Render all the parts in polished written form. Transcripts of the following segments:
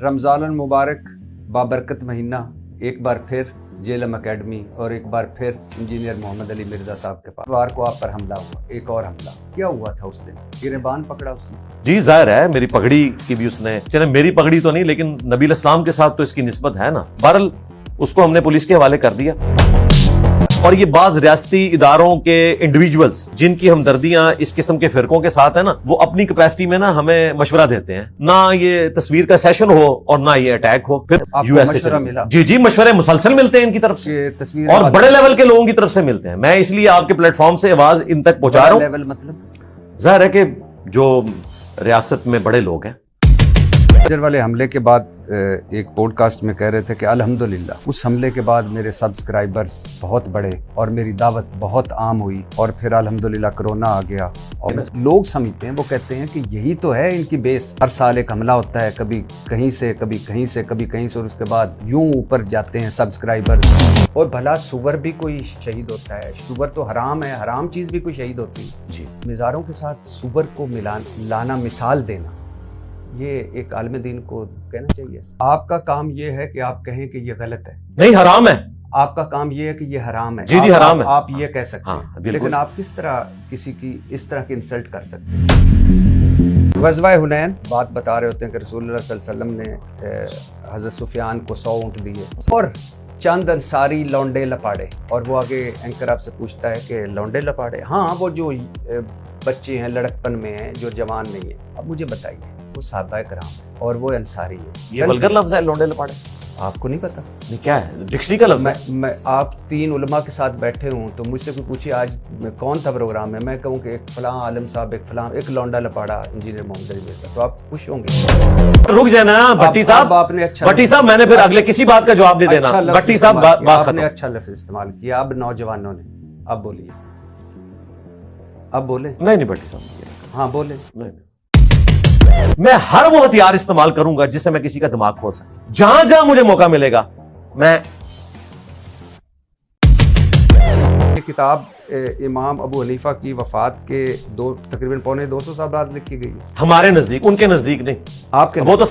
رمضان المبارک بابرکت مہینہ، ایک بار پھر جیلم اکیڈمی اور ایک بار پھر انجینئر محمد علی مرزا صاحب کے پاس وار کو آپ پر حملہ ہوا، ایک اور حملہ کیا ہوا تھا اس دن؟ گریبان پکڑا اس نے؟ جی ظاہر ہے میری پگڑی کی بھی اس نے، چلے میری پگڑی تو نہیں لیکن نبی الاسلام کے ساتھ تو اس کی نسبت ہے نا، بہرحال اس کو ہم نے پولیس کے حوالے کر دیا۔ اور یہ بعض ریاستی اداروں کے انڈیویجولز جن کی ہمدردیاں اس قسم کے فرقوں کے ساتھ ہیں نا، وہ اپنی کیپیسٹی میں نا ہمیں مشورہ دیتے ہیں، نہ یہ تصویر کا سیشن ہو اور نہ یہ اٹیک ہو، پھر یو ایس سے جی مشورے مسلسل ملتے ہیں ان کی طرف سے اور بڑے لیول کے لوگوں کی طرف سے ملتے ہیں۔ میں اس لیے آپ کے پلیٹ فارم سے آواز ان تک پہنچا رہا ہوں، مطلب ظاہر ہے کہ جو ریاست میں بڑے لوگ ہیں۔ فجر والے حملے کے بعد ایک پوڈ کاسٹ میں کہہ رہے تھے کہ الحمدللہ اس حملے کے بعد میرے سبسکرائبرز بہت بڑے اور میری دعوت بہت عام ہوئی، اور پھر الحمدللہ کرونا آ گیا اور لوگ سمجھتے ہیں، وہ کہتے ہیں کہ یہی تو ہے ان کی بیس، ہر سال ایک حملہ ہوتا ہے، کبھی کہیں سے کبھی کہیں سے کبھی کہیں سے، اور اس کے بعد یوں اوپر جاتے ہیں سبسکرائبرز۔ اور بھلا سور بھی کوئی شہید ہوتا ہے؟ سور تو حرام ہے، حرام چیز بھی کوئی شہید ہوتی ہے جی۔ مزاروں کے ساتھ سور کو لانا، مثال دینا، یہ ایک عالم دین کو کہنا چاہیے۔ آپ کا کام یہ ہے کہ آپ کہیں کہ یہ غلط ہے، نہیں حرام ہے۔ آپ کا کام یہ ہے کہ یہ حرام ہے، جی حرام ہے، آپ یہ کہہ سکتے ہیں، لیکن آپ کس طرح کسی کی اس طرح کی انسلٹ کر سکتے ہیں؟ غزوہ حنین بات بتا رہے ہوتے ہیں کہ رسول اللہ صلی اللہ علیہ وسلم نے حضرت سفیان کو 100 اونٹ دیے اور چند انصاری لونڈے لپاڑے، اور وہ آگے اینکر آپ سے پوچھتا ہے کہ لونڈے لپاڑے، ہاں وہ جو بچے ہیں لڑکپن میں ہیں، جو جوان نہیں ہیں، اب مجھے بتائیے وہ صحابہ کرام ہے اور وہ انصاری ہے۔ یہ ولگر لفظ ہے لونڈے لپاڑے، آپ کو نہیں پتا؟ کیا ہے ڈکشنری کا لفظ ہے؟ میں آپ 3 علماء کے ساتھ بیٹھے ہوں تو مجھ سے کوئی پوچھے آج کون تھا پروگرام میں، میں کہوں کہ ایک فلاں عالم صاحب، ایک فلاں، ایک لونڈا لپاڑا انجینئر محمد علی مرزا، تو آپ خوش ہوں گے؟ رک جائے نا بھٹی صاحب، آپ نے اچھا، بھٹی صاحب میں نے پھر اگلے کسی بات کا جواب نہیں دینا، بھٹی صاحب آپ نے اچھا لفظ استعمال کیا، اب نوجوانوں نے، اب بولیے، اب بولیں۔ نہیں بھٹی صاحب، ہاں بولیں۔ میں ہر وہ ہتھیار استعمال کروں گا جس سے میں کسی کا دماغ کھول سکتا، جہاں جہاں مجھے موقع ملے گا میں۔ یہ کتاب امام ابو حنیفہ کی وفات کے تقریباً 250 سال بعد لکھی گئی، ہمارے نزدیک، ان کے نزدیک نہیں، آپ کے وہ تو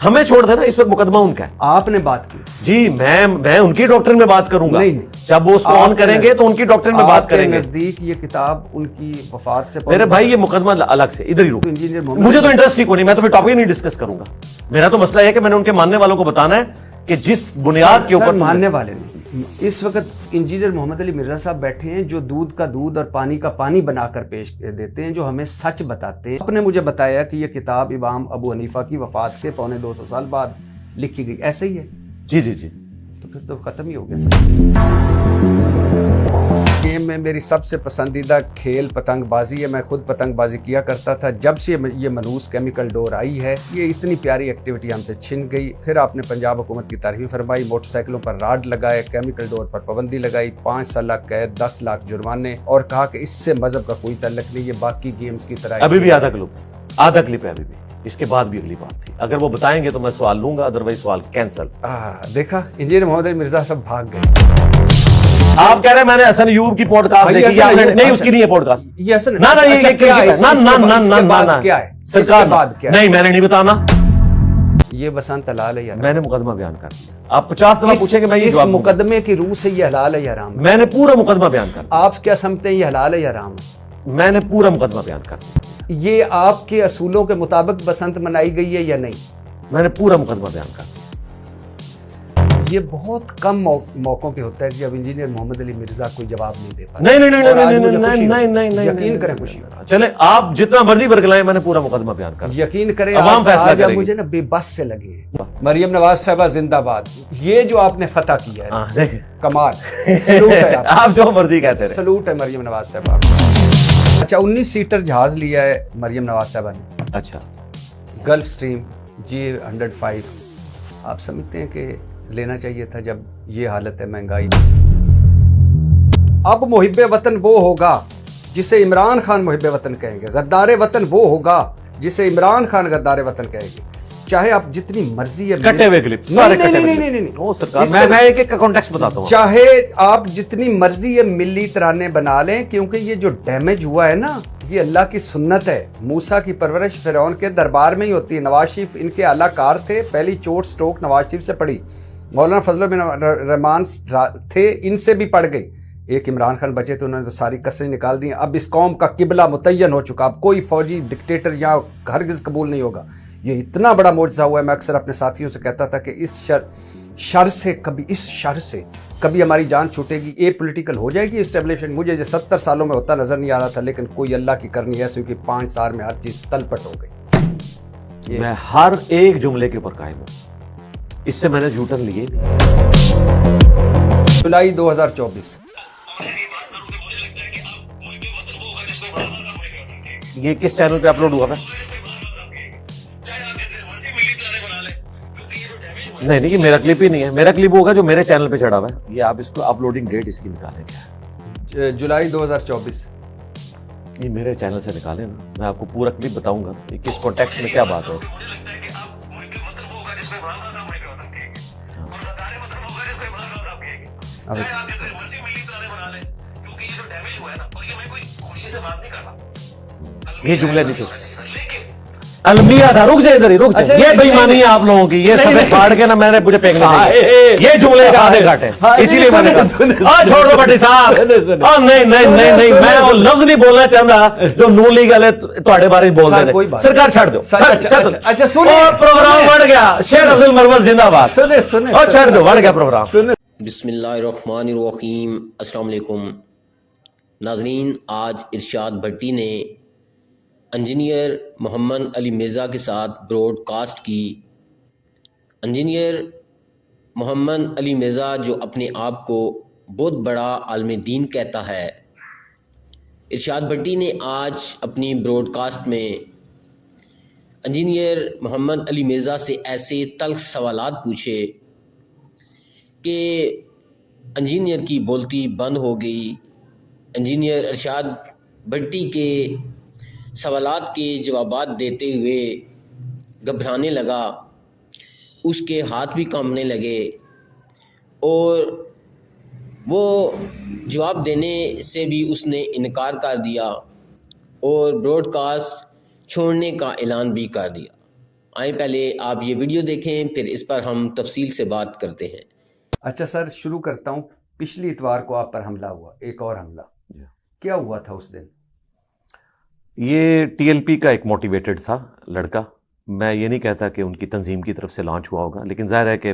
ہمیں چھوڑ دینا، اس وقت مقدمہ ان کا ہے۔ آپ نے بات کی جی، میں ان کی ڈاکٹرن میں بات کروں گا، نہیں جب وہ اس کو آن کریں گے تو ان کی ڈاکٹرن میں بات کریں گے۔ نزدیک یہ کتاب ان کی وفات سے، میرے بھائی یہ مقدمہ الگ سے، ادھر ہی رکو، مجھے تو انٹرسٹ ہی کوئی نہیں، میں تو پھر ٹاپک نہیں ڈسکس کروں گا۔ میرا تو مسئلہ یہ ہے کہ میں نے ان کے ماننے والوں کو بتانا ہے کہ جس بنیاد کے اوپر ماننے والے نہیں۔ اس وقت انجینئر محمد علی مرزا صاحب بیٹھے ہیں جو دودھ کا دودھ اور پانی کا پانی بنا کر پیش دیتے ہیں، جو ہمیں سچ بتاتے ہیں۔ آپ نے مجھے بتایا کہ یہ کتاب امام ابو حنیفہ کی وفات کے 250 سال بعد لکھی گئی، ایسے ہی ہے؟ جی تو پھر تو ختم ہی ہو گیا۔ گیم میں میری سب سے پسندیدہ کھیل پتنگ بازی ہے، میں خود پتنگ بازی کیا کرتا تھا۔ جب سے یہ منحوس کیمیکل ڈور آئی ہے، یہ اتنی پیاری ایکٹیویٹی ہم سے چھن گئی۔ پھر آپ نے پنجاب حکومت کی تعریف فرمائی، موٹر سائیکلوں پر راڈ لگائے، کیمیکل ڈور پر پابندی لگائی، 5 سال قید، 10 لاکھ جرمانے، اور کہا کہ اس سے مذہب کا کوئی تعلق نہیں، یہ باقی گیمز کی طرح۔ ابھی بھی آدھا کلپ ہے، ابھی بھی اس کے بعد بھی اگلی بات تھی، اگر وہ بتائیں گے تو میں سوال لوں گا، ادروائز سوال کینسل۔ دیکھا انجینئر محمد علی مرزا صاحب بھاگ گئے۔ آپ کہہ رہے ہیں میں نے حسن ایوب کی پوڈ کاسٹ دیکھی، نہیں اس کی نہیں ہے پوڈ کاسٹ، یہ حسن نہیں میں نے نہیں بتانا، یہ بسنت حلال ہے یا میں نے مقدمہ بیان کر دیا۔ آپ 50 دفعہ پوچھیں کہ میں یہ جواب مقدمے کی روح سے یہ حلال ہے یا حرام ہے؟ میں نے پورا مقدمہ بیان کر دیا۔ آپ کیا سمجھتے ہیں یہ حلال ہے یا حرام ہے؟ میں نے پورا مقدمہ بیان کر دیا۔ یہ آپ کے اصولوں کے مطابق بسنت منائی گئی ہے یا نہیں؟ میں نے پورا مقدمہ بیان کر دیا۔ یہ بہت کم موقعوں پہ ہوتا ہے کہ جب انجینئر محمد علی مرزا کوئی جواب نہیں دے پاتا۔ نہیں، یقین کریں خوشی چلے آپ جتنا مرضی برگلائیں، میں نے پورا مقدمہ بیان کر دیا۔ یقین کریں عوام فیصلہ کرے گی۔ مجھے نا بے بس سے لگے۔ مریم نواز صاحبہ زندہ باد، یہ جو آپ نے فتح کیا ہے دیکھیں کمال، سلوٹ ہے، آپ جو مرضی کہتے ہیں، سلوٹ ہے مریم نواز صاحبہ۔ اچھا 19 سیٹر جہاز لیا ہے مریم نواز صاحبہ نے، اچھا گلف سٹریم G105، آپ سمجھتے ہیں کہ لینا چاہیے تھا جب یہ حالت ہے مہنگائی؟ اب محب وطن وہ ہوگا جسے عمران خان محب وطن کہیں گے، غدار وطن وہ ہوگا جسے عمران خان غدار وطن کہیں گے، چاہے آپ جتنی مرضی ہے کٹے ہوئے کلپ، میں ایک ایک کا کانٹیکسٹ بتاتا ہوں، چاہے آپ جتنی مرضی ہے ملی ترانے بنا لیں، کیونکہ یہ جو ڈیمیج ہوا ہے نا، یہ اللہ کی سنت ہے. موسیٰ کی پرورش فرعون کے دربار میں ہی ہوتی ہے. نواز شریف ان کے اعلیٰ کار تھے. پہلی چوٹ سٹروک نواز شریف سے پڑی. مولانا فضل بن رحمان تھے, ان سے بھی پڑ گئی. ایک عمران خان بچے تھے, انہوں نے تو ساری کسریں نکال دی. اب اس قوم کا قبلہ متعین ہو چکا. اب کوئی فوجی ڈکٹیٹر یہاں ہرگز قبول نہیں ہوگا. یہ اتنا بڑا معجزہ ہوا ہے. میں اکثر اپنے ساتھیوں سے کہتا تھا کہ اس شر سے کبھی ہماری جان چھوٹے گی. اے پولیٹیکل ہو جائے گی اسٹیبلشمنٹ. مجھے یہ 70 سالوں میں ہوتا نظر نہیں آ رہا تھا, لیکن کوئی اللہ کی کرنی ایسی کہ 5 سال میں ہر چیز تلپٹ ہو گئی. میں ہر ایک جملے کے اوپر قائم ہوں. اس سے میں نے جھوٹن لیے نہیں. جولائی 2024. یہ کس چینل پہ اپلوڈ ہوا تھا؟ نہیں یہ میرا کلپ ہی نہیں ہے. میرا کلپ ہوگا جو میرے چینل پہ چڑھا ہوا ہے. یہ آپ اس کو اپلوڈنگ ڈیٹ اس کی نکالیں گے. جولائی 2024. یہ میرے چینل سے نکالیں نا. میں آپ کو پورا کلپ بتاؤں گا کہ کس کانٹیکسٹ میں کیا بات ہے. یہ جملے نہیں تھے. المیہ تھا. رک جائے ادھر ہی رک جائے. یہ بےایمانی ہے آپ لوگوں کی. یہ سب پھاڑ کے نا میں نے مجھے پھینکنا چاہیے. یہ جملے کا آدھے گھاٹ ہے, اسی لیے میں نے کہا چھوڑ دو بٹی صاحب. نہیں میں وہ لفظ نہیں بولنا چاہتا جو نون لیگ والے تھوڑے بارے بول رہے تھے. سرکار چھڑ دو. اچھا سنیں, پروگرام بڑھ گیا. شیر افضل مرمت زندہ باد. سنیں اور چھڑ دو, بڑھ گیا پروگرام. بسم اللہ الرحمن الرحیم. السلام علیکم ناظرین. آج ارشاد بھٹی نے انجینئر محمد علی مرزا کے ساتھ براڈ کاسٹ کی. انجینئر محمد علی مرزا جو اپنے آپ کو بہت بڑا عالم دین کہتا ہے, ارشاد بھٹی نے آج اپنی براڈ کاسٹ میں انجینئر محمد علی مرزا سے ایسے تلخ سوالات پوچھے کہ انجینئر کی بولتی بند ہو گئی. انجینئر ارشاد بھٹی کے سوالات کے جوابات دیتے ہوئے گھبرانے لگا. اس کے ہاتھ بھی کانپنے لگے اور وہ جواب دینے سے بھی اس نے انکار کر دیا اور براڈ کاسٹ چھوڑنے کا اعلان بھی کر دیا. آئیں پہلے آپ یہ ویڈیو دیکھیں, پھر اس پر ہم تفصیل سے بات کرتے ہیں. اچھا سر, شروع کرتا ہوں. پچھلی اتوار کو آپ پر حملہ ہوا, ایک اور حملہ. کیا ہوا تھا اس دن؟ یہ ٹی ایل پی کا ایک موٹیویٹڈ تھا لڑکا. میں یہ نہیں کہتا کہ ان کی تنظیم کی طرف سے لانچ ہوا ہوگا, لیکن ظاہر ہے کہ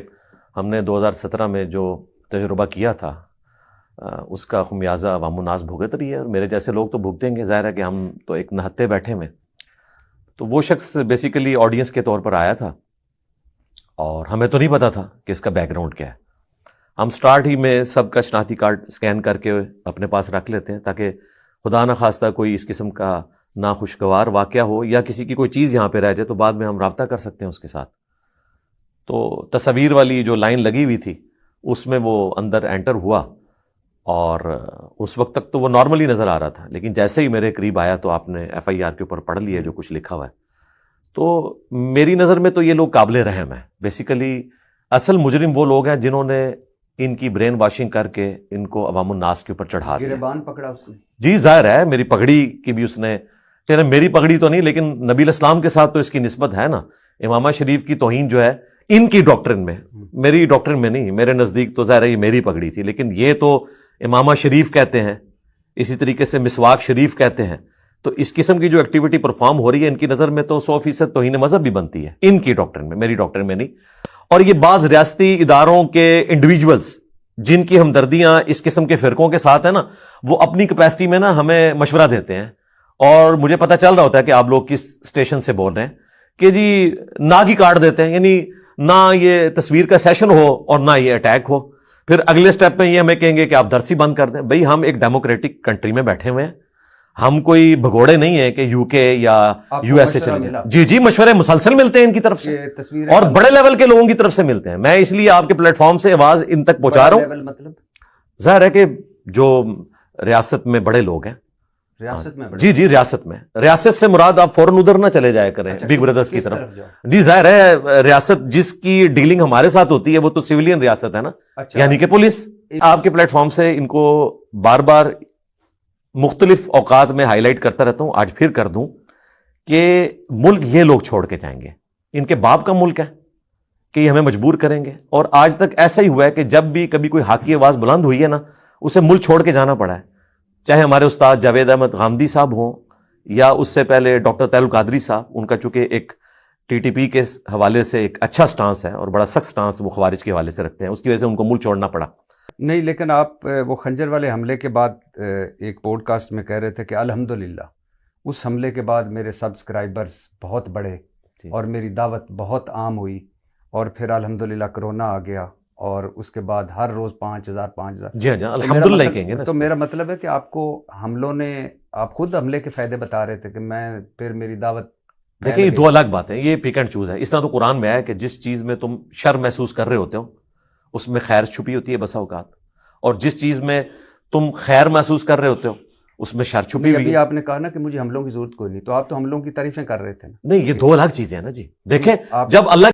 ہم نے 2017 میں جو تجربہ کیا تھا اس کا خمیازہ عوام الناس بھگت رہی ہے, اور میرے جیسے لوگ تو بھگتیں گے. ظاہر ہے کہ ہم تو ایک نہتے بیٹھے ہوئے. تو وہ شخص بیسیکلی آڈینس کے طور پر آیا تھا اور ہمیں تو نہیں پتا تھا کہ اس کا بیک گراؤنڈ کیا ہے. ہم سٹارٹ ہی میں سب کا شناختی کارڈ سکین کر کے اپنے پاس رکھ لیتے ہیں تاکہ خدا نخواستہ کوئی اس قسم کا ناخوشگوار واقعہ ہو یا کسی کی کوئی چیز یہاں پہ رہ جائے تو بعد میں ہم رابطہ کر سکتے ہیں اس کے ساتھ. تو تصویر والی جو لائن لگی ہوئی تھی اس میں وہ اندر انٹر ہوا اور اس وقت تک تو وہ نارملی نظر آ رہا تھا, لیکن جیسے ہی میرے قریب آیا تو آپ نے ایف آئی آر کے اوپر پڑھ لیا جو کچھ لکھا ہوا ہے. تو میری نظر میں تو یہ لوگ قابل رحم ہیں. بیسیکلی اصل مجرم وہ لوگ ہیں جنہوں نے ان کی برین واشنگ کر کے ان کو عوام الناس کے اوپر چڑھا دیا. گریبان پکڑا اس نے. جی ظاہر ہے, میری پگڑی کی بھی اس نے, میری پگڑی تو نہیں لیکن نبی الاسلام کے ساتھ تو اس کی نسبت ہے نا. امامہ شریف کی توہین جو ہے ان کی ڈاکٹرن میں, میری ڈاکٹرن میں نہیں. میرے نزدیک تو ظاہر ہے یہ میری پگڑی تھی, لیکن یہ تو امامہ شریف کہتے ہیں, اسی طریقے سے مسواک شریف کہتے ہیں. تو اس قسم کی جو ایکٹیویٹی پرفارم ہو رہی ہے ان کی نظر میں تو 100% توہین مذہب بھی بنتی ہے ان کی ڈاکٹرن میں, میری ڈاکٹرن میں نہیں. اور یہ بعض ریاستی اداروں کے انڈیویجولز جن کی ہمدردیاں اس قسم کے فرقوں کے ساتھ ہیں نا, وہ اپنی کیپیسٹی میں نا ہمیں مشورہ دیتے ہیں اور مجھے پتہ چل رہا ہوتا ہے کہ آپ لوگ کس اسٹیشن سے بول رہے ہیں کہ جی نہ کی کارڈ دیتے ہیں, یعنی نہ یہ تصویر کا سیشن ہو اور نہ یہ اٹیک ہو. پھر اگلے سٹیپ میں یہ ہمیں کہیں گے کہ آپ درسی بند کر دیں. بھئی ہم ایک ڈیموکریٹک کنٹری میں بیٹھے ہوئے ہیں, ہم کوئی بھگوڑے نہیں ہیں کہ یو کے یا یو ایس اے چلے جائیں. جی مشورے مسلسل ملتے ہیں ان کی طرف سے اور بڑے لیول کے لوگوں کی طرف سے ملتے ہیں. میں اس لیے آپ کے پلیٹ فارم سے آواز ان تک پہنچا رہا ہوں. مطلب ظاہر ہے کہ جو ریاست میں بڑے لوگ ہیں, ریاست میں جی ریاست میں, ریاست سے مراد آپ فوراً ادھر نہ چلے جایا کریں بگ بردرز کی طرف. جی ظاہر ہے ریاست جس کی ڈیلنگ ہمارے ساتھ ہوتی ہے وہ تو سویلین ریاست ہے نا, یعنی کہ پولیس. آپ کے پلیٹ فارم سے ان کو بار بار مختلف اوقات میں ہائی لائٹ کرتا رہتا ہوں، آج پھر کر دوں کہ ملک یہ لوگ چھوڑ کے جائیں گے، ان کے باپ کا ملک ہے کہ یہ ہمیں مجبور کریں گے. اور آج تک ایسا ہی ہوا ہے کہ جب بھی کبھی کوئی حق کی آواز بلند ہوئی ہے نا، اسے ملک چھوڑ کے جانا پڑا ہے. چاہے ہمارے استاد جاوید احمد غامدی صاحب ہوں، یا اس سے پہلے ڈاکٹر طاہر القادری صاحب، ان کا چونکہ ایک ٹی ٹی پی کے حوالے سے ایک اچھا سٹانس ہے اور بڑا سخت سٹانس وہ خوارج کے حوالے سے رکھتے ہیں، اس کی وجہ سے ان کو ملک چھوڑنا پڑا. نہیں، لیکن آپ وہ خنجر والے حملے کے بعد ایک پوڈ کاسٹ میں کہہ رہے تھے کہ الحمدللہ اس حملے کے بعد میرے سبسکرائبرز بہت بڑھے اور میری دعوت بہت عام ہوئی، اور پھر الحمدللہ کرونا آ گیا اور اس کے بعد ہر روز 5000. جی ہاں، الحمدللہ ہی کہیں گے نا. تو میرا مطلب ہے کہ آپ کو حملوں نے، آپ خود حملے کے فائدے بتا رہے تھے کہ میں پھر میری دعوت. دیکھیں یہ دو الگ باتیں، یہ پک اینڈ چوز ہے. اس طرح تو قرآن میں ہے کہ جس چیز میں تم شر محسوس کر رہے ہوتے ہو اس میں خیر چھپی ہوتی ہے بسا اوقات، اور جس چیز میں تم خیر محسوس کر رہے ہوتے ہو اس میں شر چھپی ہوئی ہے. ابھی آپ نے کہا نا کہ مجھے حملوں کی ضرورت کوئی نہیں، تو آپ تو حملوں کی تعریفیں کر رہے تھے نا. نہیں، یہ دو الگ چیزیں ہیں نا جی. دیکھیں جب اللہ